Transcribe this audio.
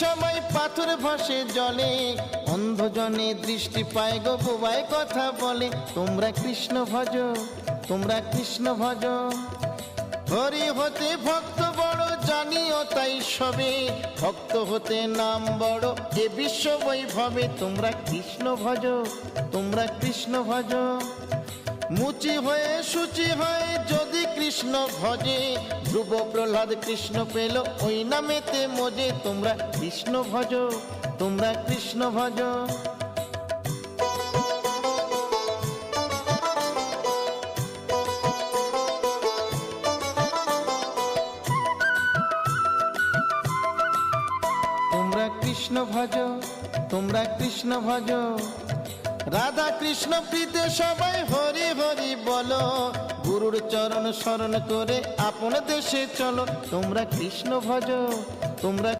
সবাই পাথর ভাসে জলে, অন্ধজনে দৃষ্টি পায় গো বোবায় কথা বলে। তোমরা কৃষ্ণ ভজ, তোমরা কৃষ্ণ ভজ। হরি হতে ভক্ত বড় জানিও তাই সবে, ভক্ত হতে নাম বড় এ বিশ্ব বৈভবে। তোমরা কৃষ্ণ ভজ, তোমরা কৃষ্ণ ভজ। মুচি হয়ে সূচি হয়ে যদি কৃষ্ণ ভজে, ধ্রুব প্রহ্লাদ কৃষ্ণ পেল ওই নামেতে মজে। তোমরা কৃষ্ণ ভজ, তোমরা কৃষ্ণ ভজ। তোমরা কৃষ্ণ ভজ, তোমরা কৃষ্ণ ভজ। রাধা কৃষ্ণ প্রীতে সবাই হরি হরি বলো, গুরুর চরণ শরণ করে আপন দেশে চলো। তোমরা কৃষ্ণ ভজ, তোমরা